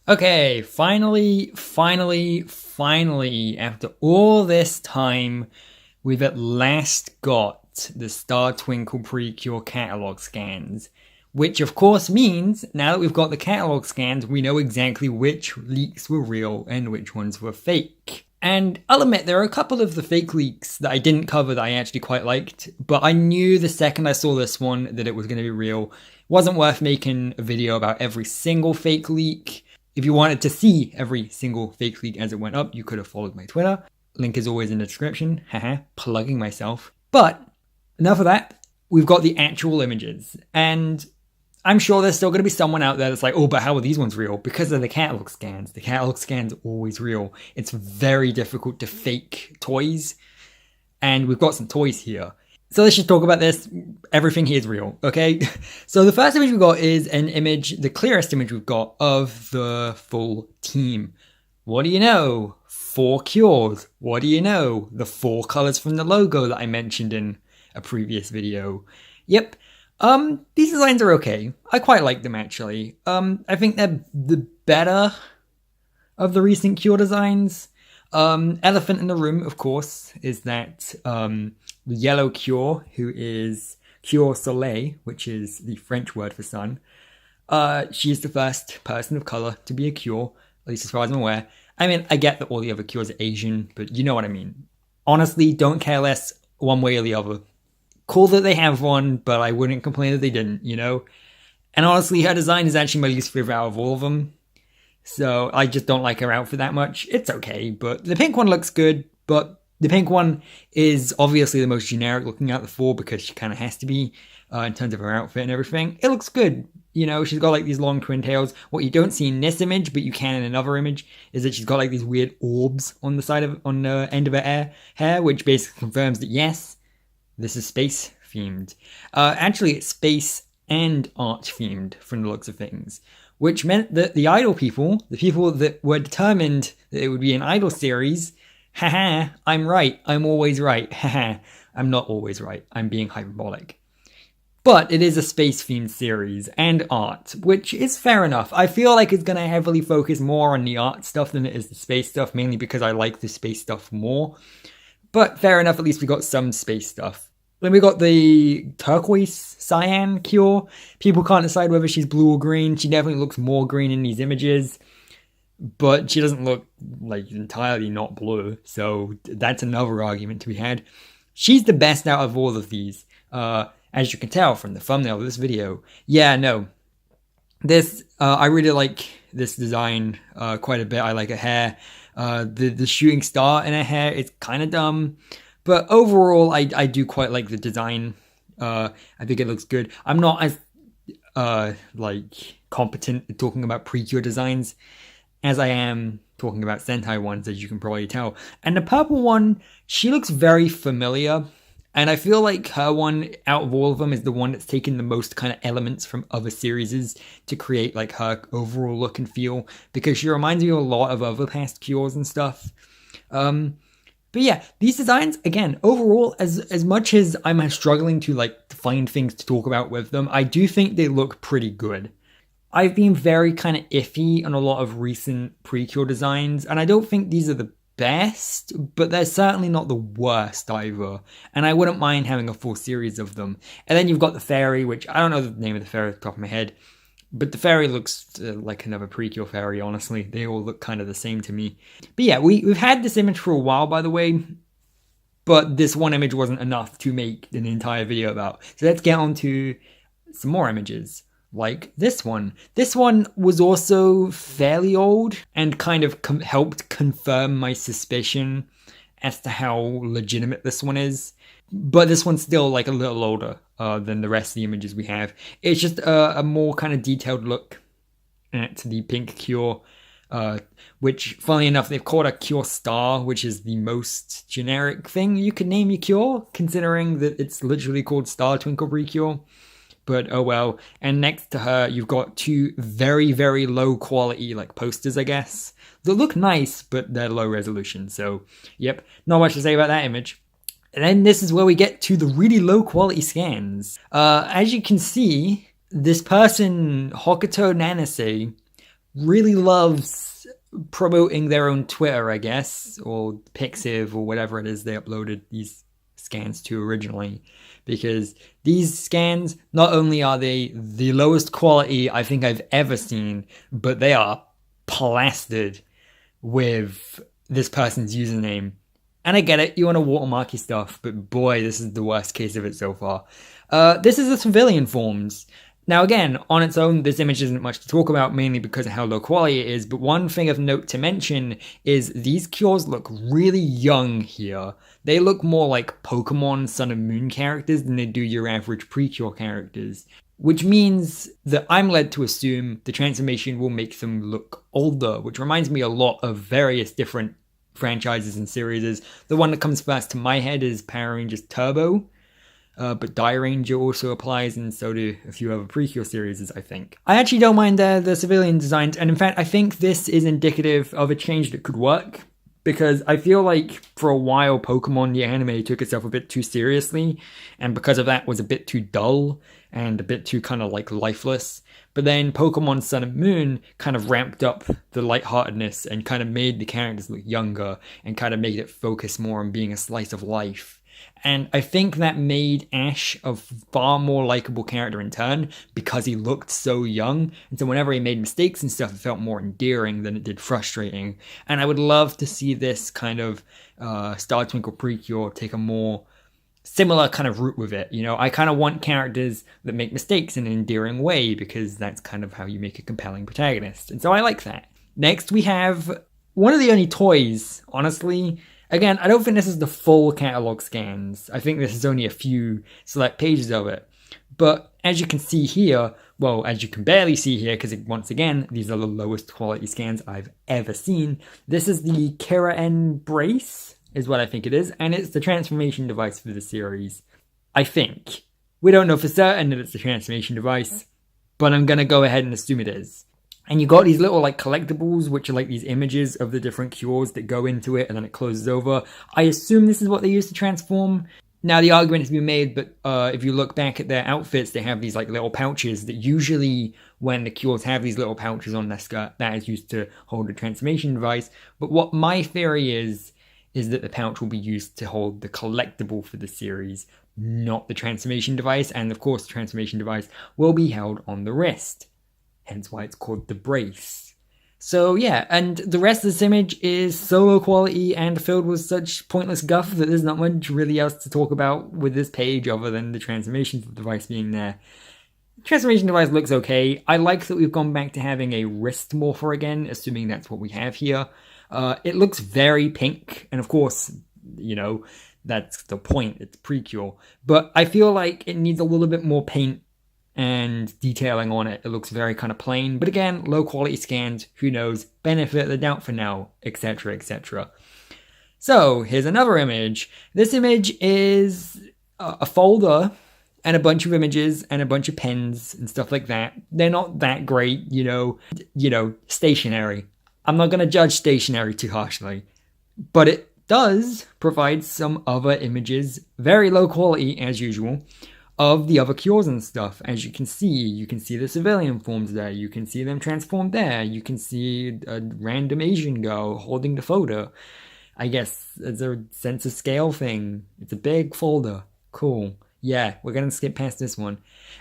Okay, finally, after all this time, we've at last got the Star Twinkle Precure catalog scans. Which of course means, now that we've got the catalog scans, we know exactly which leaks were real and which ones were fake. And I'll admit, there are a couple of the fake leaks that I didn't cover that I actually quite liked, but I knew the second I saw this one that it was going to be real. It wasn't worth making a video about every single fake leak. If you wanted to see every single fake leak as it went up, you could have followed my Twitter. Link is always in the description. Haha, plugging myself. But enough of that. We've got the actual images. And I'm sure there's still going to be someone out there that's like, oh, but how are these ones real? Because of the catalog scans. The catalog scans are always real. It's very difficult to fake toys. And we've got some toys here. So let's just talk about this. Everything here is real, okay? So the first image we've got is an image, the clearest image we've got of the full team. What do you know? 4 cures. What do you know? The 4 colors from the logo that I mentioned in a previous video. Yep. These designs are okay. I quite like them actually. I think they're the better of the recent cure designs. Elephant in the room, of course, is that the yellow cure, who is Cure Soleil, which is the French word for sun. She is the first person of color to be a cure, at least as far as I'm aware. I mean, I get that all the other cures are Asian, but you know what I mean. Honestly, don't care less one way or the other. Cool that they have one, but I wouldn't complain if they didn't, you know? And honestly, her design is actually my least favorite out of all of them. So I just don't like her outfit that much. It's okay, but the pink one looks good, but the pink one is obviously the most generic looking out of the 4 because she kind of has to be in terms of her outfit and everything. It looks good. You know, she's got like these long twin tails. What you don't see in this image, but you can in another image, is that she's got like these weird orbs on the end of her hair, which basically confirms that yes, this is space themed. Actually, it's space and art themed from the looks of things, which meant that the Idol people, the people that were determined that it would be an Idol series, haha, I'm right. I'm always right. Haha, I'm not always right. I'm being hyperbolic. But it is a space-themed series and art, which is fair enough. I feel like it's going to heavily focus more on the art stuff than it is the space stuff, mainly because I like the space stuff more. But fair enough, at least we got some space stuff. Then we got the turquoise cyan cure. People can't decide whether she's blue or green. She definitely looks more green in these images, but she doesn't look like entirely not blue. So that's another argument to be had. She's the best out of all of these, as you can tell from the thumbnail of this video. Yeah, no. This, I really like this design quite a bit. I like her hair. The shooting star in her hair is kind of dumb. But overall, I do quite like the design. I think it looks good. I'm not as competent at talking about Precure designs as I am talking about Sentai ones, as you can probably tell. And the purple one, she looks very familiar. And I feel like her one, out of all of them, is the one that's taken the most kind of elements from other series to create like her overall look and feel. Because she reminds me a lot of other past cures and stuff. But yeah, these designs, again, overall, as much as I'm struggling to like find things to talk about with them, I do think they look pretty good. I've been very kind of iffy on a lot of recent Precure designs, and I don't think these are the best, but they're certainly not the worst either. And I wouldn't mind having a full series of them. And then you've got the fairy, which I don't know the name of the fairy off the top of my head, but the fairy looks like another Precure fairy, honestly. They all look kind of the same to me. But yeah, we've had this image for a while, by the way, but this one image wasn't enough to make an entire video about. So let's get on to some more images, like this one. This one was also fairly old and kind of helped confirm my suspicion as to how legitimate this one is. But this one's still like a little older than the rest of the images we have. It's just a more kind of detailed look at the pink cure, which, funnily enough, they've called a cure star, which is the most generic thing you could name your cure, considering that it's literally called Star Twinkle Precure. But oh well. And next to her, you've got 2 very, very low quality like posters, I guess, that look nice, but they're low resolution. So, yep, not much to say about that image. And then this is where we get to the really low quality scans. As you can see, this person, Hokuto Nanase, really loves promoting their own Twitter, I guess, or Pixiv or whatever it is they uploaded these scans to originally. Because these scans, not only are they the lowest quality I think I've ever seen, but they are plastered with this person's username. And I get it, you want to watermark your stuff, but boy, this is the worst case of it so far. This is the civilian forms. Now again, on its own, this image isn't much to talk about, mainly because of how low quality it is, but one thing of note to mention is these cures look really young here. They look more like Pokemon Sun and Moon characters than they do your average Precure characters. Which means that I'm led to assume the transformation will make them look older, which reminds me a lot of various different franchises and series. The one that comes first to my head is Power Rangers Turbo, but Die Ranger also applies, and so do a few other Precure series, I think. I actually don't mind the civilian designs, and in fact I think this is indicative of a change that could work, because I feel like for a while Pokemon the anime took itself a bit too seriously, and because of that was a bit too dull and a bit too kind of like lifeless. But then Pokemon Sun and Moon kind of ramped up the lightheartedness and kind of made the characters look younger and kind of made it focus more on being a slice of life. And I think that made Ash a far more likable character in turn because he looked so young. And so whenever he made mistakes and stuff, it felt more endearing than it did frustrating. And I would love to see this kind of Star Twinkle Precure take a more similar kind of route with it. You know, I kind of want characters that make mistakes in an endearing way because that's kind of how you make a compelling protagonist. And so I like that. Next, we have one of the only toys, honestly. Again, I don't think this is the full catalog scans. I think this is only a few select pages of it. But as you can see here, well, as you can barely see here, because once again, these are the lowest quality scans I've ever seen. This is the Kira N Brace, is what I think it is, and it's the transformation device for the series. I think. We don't know for certain that it's the transformation device, but I'm going to go ahead and assume it is. And you got these little like collectibles, which are like these images of the different cures that go into it, and then it closes over. I assume this is what they use to transform. Now, the argument has been made, but if you look back at their outfits, they have these like little pouches that usually when the cures have these little pouches on their skirt, that is used to hold the transformation device. But what my theory is that the pouch will be used to hold the collectible for the series, not the transformation device. And of course, the transformation device will be held on the wrist. Hence why it's called the brace. So yeah, and the rest of this image is so low quality and filled with such pointless guff that there's not much really else to talk about with this page other than the transformation device being there. The transformation device looks okay. I like that we've gone back to having a wrist morpher again, assuming that's what we have here. It looks very pink, and of course, you know, that's the point, it's Precure. But I feel like it needs a little bit more paint and detailing on it. It looks very kind of plain, but again, low quality scans, who knows, benefit of the doubt for now, etc, etc. So, here's another image. This image is a folder and a bunch of images and a bunch of pens and stuff like that. They're not that great, you know, stationary. I'm not going to judge stationary too harshly, but it does provide some other images, very low quality as usual, of the other cures and stuff. As you can see the civilian forms there, you can see them transformed there, you can see a random Asian girl holding the folder. I guess it's a sense of scale thing. It's a big folder. Cool. Yeah, we're going to skip past this one.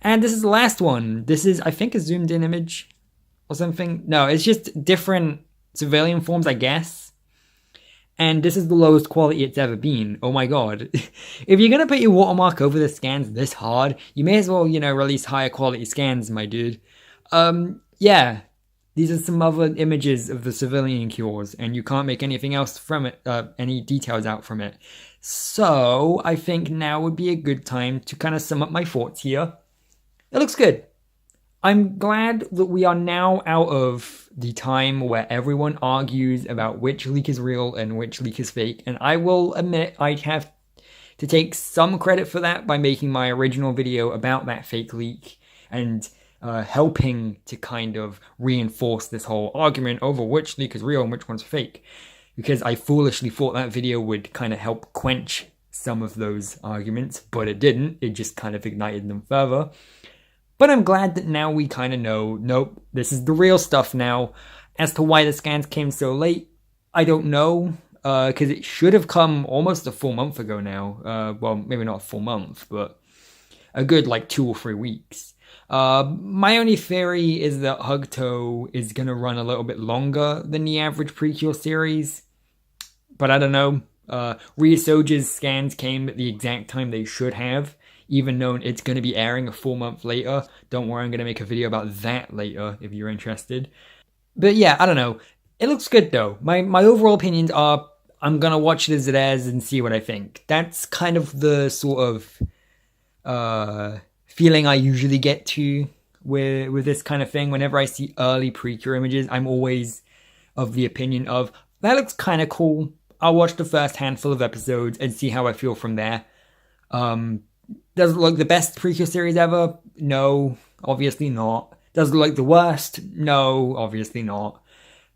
And this is the last one. This is, I think, a zoomed in image or something. No, it's just different civilian forms, I guess. And this is the lowest quality it's ever been. Oh my god. If you're going to put your watermark over the scans this hard, you may as well, you know, release higher quality scans, my dude. Yeah. These are some other images of the civilian cures, and you can't make anything else from it, any details out from it. So, I think now would be a good time to kind of sum up my thoughts here. It looks good. I'm glad that we are now out of the time where everyone argues about which leak is real and which leak is fake, and I will admit I have to take some credit for that by making my original video about that fake leak and helping to kind of reinforce this whole argument over which leak is real and which one's fake, because I foolishly thought that video would kind of help quench some of those arguments, but it didn't. It just kind of ignited them further. But I'm glad that now we kind of know, nope, this is the real stuff now. As to why the scans came so late, I don't know, because it should have come almost a full month ago now. Well, maybe not a full month, but a good like 2 or 3 weeks. My only theory is that Hugto is going to run a little bit longer than the average Precure series, but I don't know. Ryosoja's scans came at the exact time they should have, even though it's going to be airing a full month later. Don't worry, I'm going to make a video about that later if you're interested. But yeah, I don't know. It looks good though. My overall opinions are I'm going to watch it as it is and see what I think. That's kind of the sort of feeling I usually get to with this kind of thing. Whenever I see early Precure images, I'm always of the opinion of, that looks kind of cool. I'll watch the first handful of episodes and see how I feel from there. Does it look the best Precure series ever? No, obviously not. Does it look like the worst? No, obviously not.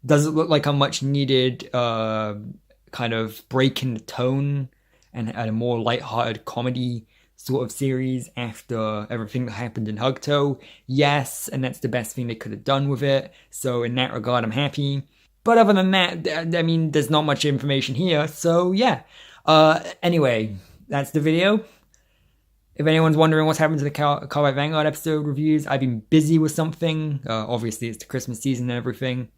Does it look like a much needed kind of break in the tone and a more lighthearted comedy sort of series after everything that happened in Hugto? Yes, and that's the best thing they could have done with it. So in that regard, I'm happy. But other than that, I mean, there's not much information here. So yeah. Anyway, that's the video. If anyone's wondering what's happened to the Carbide Vanguard episode reviews, I've been busy with something. Obviously, it's the Christmas season and everything.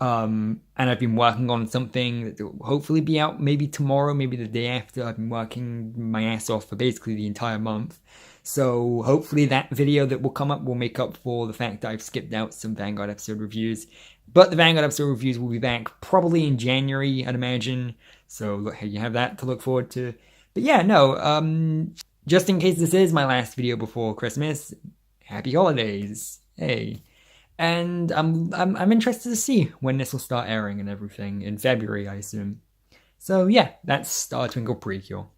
And I've been working on something that will hopefully be out maybe tomorrow, maybe the day after. I've been working my ass off for basically the entire month. So hopefully that video that will come up will make up for the fact that I've skipped out some Vanguard episode reviews. But the Vanguard episode reviews will be back probably in January, I'd imagine. So look, you have that to look forward to. But yeah, no, just in case this is my last video before Christmas, happy holidays. Hey. And I'm interested to see when this will start airing and everything. In February, I assume. So yeah, that's Twinkle Precure.